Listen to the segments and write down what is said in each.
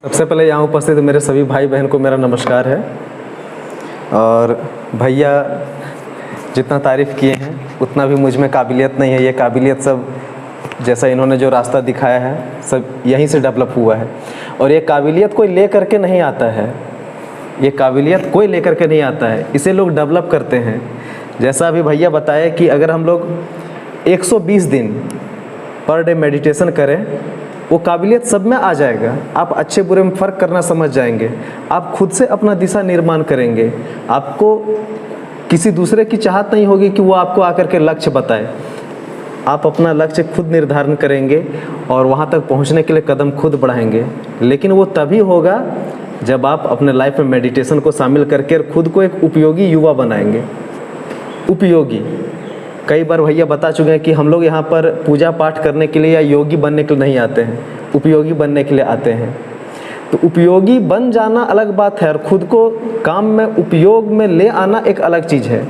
सबसे पहले यहाँ उपस्थित मेरे सभी भाई बहन को मेरा नमस्कार है। और भैया जितना तारीफ़ किए हैं उतना भी मुझ में काबिलियत नहीं है। ये काबिलियत सब जैसा इन्होंने जो रास्ता दिखाया है सब यहीं से डेवलप हुआ है। और ये काबिलियत कोई ले करके नहीं आता है, ये काबिलियत कोई ले करके नहीं आता है, इसे लोग डेवलप करते हैं। जैसा अभी भैया बताए कि अगर हम लोग 120 दिन पर डे मेडिटेशन करें वो काबिलियत सब में आ जाएगा। आप अच्छे बुरे में फ़र्क करना समझ जाएंगे, आप खुद से अपना दिशा निर्माण करेंगे। आपको किसी दूसरे की चाहत नहीं होगी कि वो आपको आकर के लक्ष्य बताए। आप अपना लक्ष्य खुद निर्धारण करेंगे और वहाँ तक पहुँचने के लिए कदम खुद बढ़ाएंगे। लेकिन वो तभी होगा जब आप अपने लाइफ में मेडिटेशन को शामिल करके खुद को एक उपयोगी युवा बनाएंगे। उपयोगी, कई बार भैया बता चुके हैं कि हम लोग यहाँ पर पूजा पाठ करने के लिए या योगी बनने के लिए नहीं आते हैं, उपयोगी बनने के लिए आते हैं। तो उपयोगी बन जाना अलग बात है और खुद को काम में उपयोग में ले आना एक अलग चीज़ है।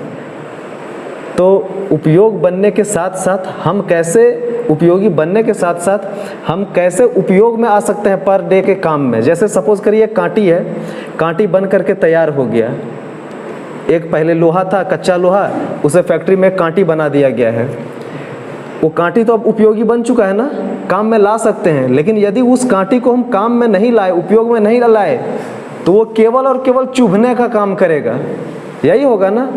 तो उपयोग बनने के साथ साथ हम कैसे उपयोगी बनने के साथ साथ हम कैसे उपयोग में आ सकते हैं पर डे के काम में। जैसे सपोज़ करिए कांटी है, कांटी बन करके तैयार हो गया। एक पहले लोहा था, कच्चा लोहा, उसे फैक्ट्री में कांटी बना दिया गया है। वो कांटी तो अब उपयोगी बन चुका है ना, काम में ला सकते हैं। लेकिन यदि उस कांटी को हम काम में नहीं लाए, उपयोग में नहीं लाए, तो वो केवल और केवल चुभने का काम करेगा। यही होगा ना।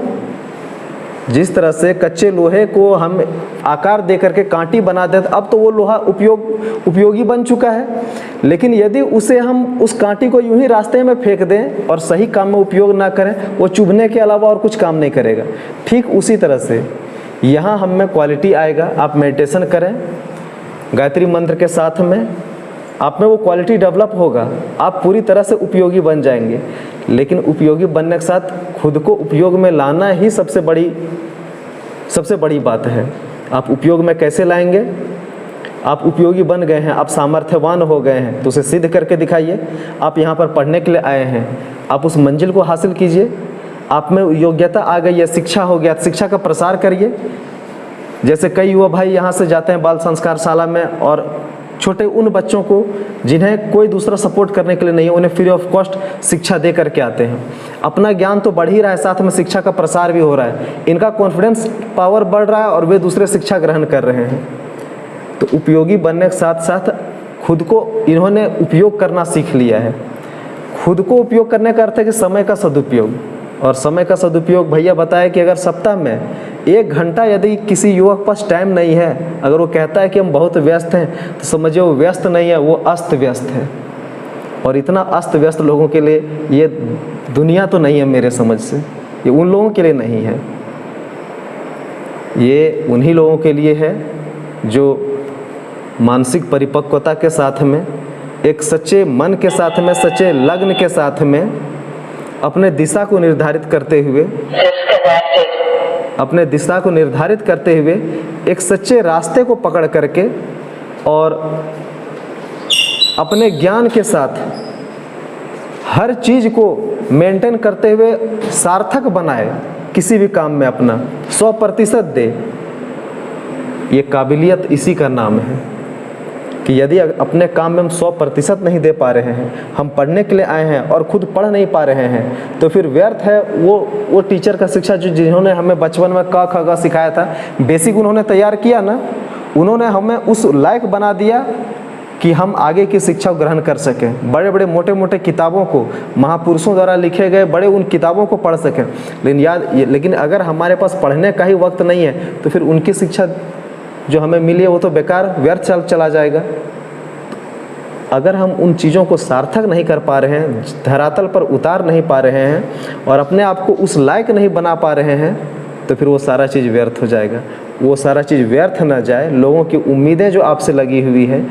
जिस तरह से कच्चे लोहे को हम आकार दे करके कांटी बना देते, अब तो वो लोहा उपयोगी बन चुका है। लेकिन यदि उसे हम उस कांटी को यूं ही रास्ते में फेंक दें और सही काम में उपयोग ना करें, वो चुभने के अलावा और कुछ काम नहीं करेगा। ठीक उसी तरह से यहाँ हम में क्वालिटी आएगा। आप मेडिटेशन करें गायत्री मंत्र के साथ में, आप में वो क्वालिटी डेवलप होगा, आप पूरी तरह से उपयोगी बन जाएंगे। लेकिन उपयोगी बनने के साथ खुद को उपयोग में लाना ही सबसे बड़ी बात है। आप उपयोग में कैसे लाएंगे? आप उपयोगी बन गए हैं, आप सामर्थ्यवान हो गए हैं, तो उसे सिद्ध करके दिखाइए। आप यहाँ पर पढ़ने के लिए आए हैं, आप उस मंजिल को हासिल कीजिए। आप में योग्यता आ गई है, शिक्षा हो गया, शिक्षा का प्रसार करिए। जैसे कई युवा भाई यहाँ से जाते हैं बाल संस्कार शाला में और छोटे उन बच्चों को जिन्हें कोई दूसरा सपोर्ट करने के लिए नहीं है, उन्हें फ्री ऑफ कॉस्ट शिक्षा दे करके आते हैं। अपना ज्ञान तो बढ़ ही रहा है, साथ में शिक्षा का प्रसार भी हो रहा है। इनका कॉन्फिडेंस पावर बढ़ रहा है और वे दूसरे शिक्षा ग्रहण कर रहे हैं। तो उपयोगी बनने के साथ साथ खुद को इन्होंने उपयोग करना सीख लिया है। खुद को उपयोग करने का अर्थ है कि समय का सदुपयोग। और समय का सदुपयोग भैया बताया कि अगर सप्ताह में 1 घंटा यदि किसी युवक के पास टाइम नहीं है, अगर वो कहता है कि हम बहुत व्यस्त हैं, तो समझिए वो व्यस्त नहीं है, वो अस्त व्यस्त है। और इतना अस्त व्यस्त लोगों के लिए ये दुनिया तो नहीं है मेरे समझ से। ये उन लोगों के लिए नहीं है, ये उन्हीं लोगों के लिए है जो मानसिक परिपक्वता के साथ में, एक सच्चे मन के साथ में, सच्चे लग्न के साथ में अपने दिशा को निर्धारित करते हुए एक सच्चे रास्ते को पकड़ करके और अपने ज्ञान के साथ हर चीज़ को मेंटेन करते हुए सार्थक बनाए, किसी भी काम में अपना 100% दे। ये काबिलियत इसी का नाम है कि यदि अपने काम में हम 100% नहीं दे पा रहे हैं, हम पढ़ने के लिए आए हैं और खुद पढ़ नहीं पा रहे हैं, तो फिर व्यर्थ है वो टीचर का शिक्षा जिन्होंने हमें बचपन में क ख ग सिखाया था, बेसिक उन्होंने तैयार किया ना, उन्होंने हमें उस लायक बना दिया कि हम आगे की शिक्षा ग्रहण कर सकें। बड़े बड़े मोटे मोटे किताबों को, महापुरुषों द्वारा लिखे गए बड़े उन किताबों को पढ़ सकें। लेकिन अगर हमारे पास पढ़ने का ही वक्त नहीं है, तो फिर उनकी शिक्षा जो हमें मिली है वो तो बेकार व्यर्थ चला जाएगा। अगर हम उन चीज़ों को सार्थक नहीं कर पा रहे हैं, धरातल पर उतार नहीं पा रहे हैं और अपने आप को उस लायक नहीं बना पा रहे हैं, तो फिर वो सारा चीज़ व्यर्थ हो जाएगा। वो सारा चीज़ व्यर्थ ना जाए, लोगों की उम्मीदें जो आपसे लगी हुई है।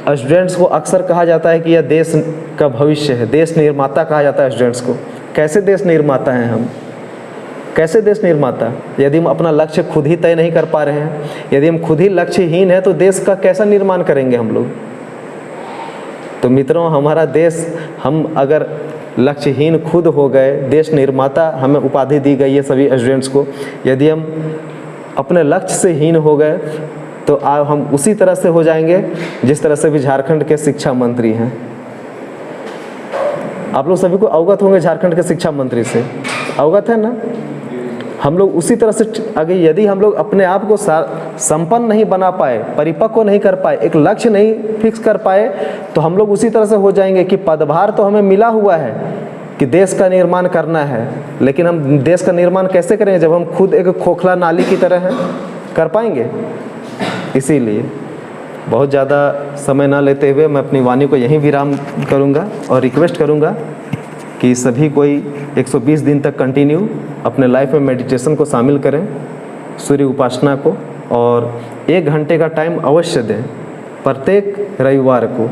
स्टूडेंट्स को अक्सर कहा जाता है कि यह देश का भविष्य है, देश निर्माता कहा जाता है स्टूडेंट्स को। कैसे देश निर्माता हैं हम? कैसे देश निर्माता? यदि हम अपना लक्ष्य खुद ही तय नहीं कर पा रहे हैं, यदि हम खुद ही लक्ष्यहीन हैं, तो देश का कैसा निर्माण करेंगे हम लोग? तो मित्रों, हमारा देश, हम अगर लक्ष्यहीन खुद हो गए, देश निर्माता हमें उपाधि दी गई है सभी स्टूडेंट्स को, यदि हम अपने लक्ष्य से हीन हो गए, तो हम उसी तरह से हो जाएंगे जिस तरह से भी झारखंड के शिक्षा मंत्री हैं। आप लोग सभी को अवगत होंगे झारखंड के शिक्षा मंत्री से, अवगत है ना। हम लोग उसी तरह से आगे, यदि हम लोग अपने आप को संपन्न नहीं बना पाए, परिपक्व नहीं कर पाए, एक लक्ष्य नहीं फिक्स कर पाए, तो हम लोग उसी तरह से हो जाएंगे कि पदभार तो हमें मिला हुआ है कि देश का निर्माण करना है, लेकिन हम देश का निर्माण कैसे करेंगे जब हम खुद एक खोखला नाली की तरह हैं? कर पाएंगे? इसीलिए बहुत ज़्यादा समय ना लेते हुए मैं अपनी वाणी को यहीं विराम करूंगा और रिक्वेस्ट करूंगा कि सभी कोई 120 दिन तक कंटिन्यू अपने लाइफ में मेडिटेशन को शामिल करें, सूर्य उपासना को, और 1 घंटे का टाइम अवश्य दें प्रत्येक रविवार को।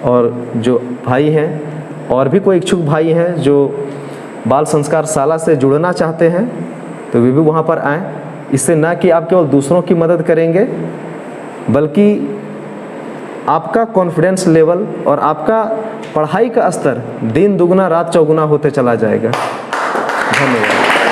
और जो भाई हैं और भी कोई इच्छुक भाई हैं जो बाल संस्कार शाला से जुड़ना चाहते हैं तो वे भी वहाँ पर आएँ। इससे ना कि आप केवल दूसरों की मदद करेंगे, बल्कि आपका कॉन्फिडेंस लेवल और आपका पढ़ाई का स्तर दिन दुगना रात चौगुना होते चला जाएगा। धन्यवाद।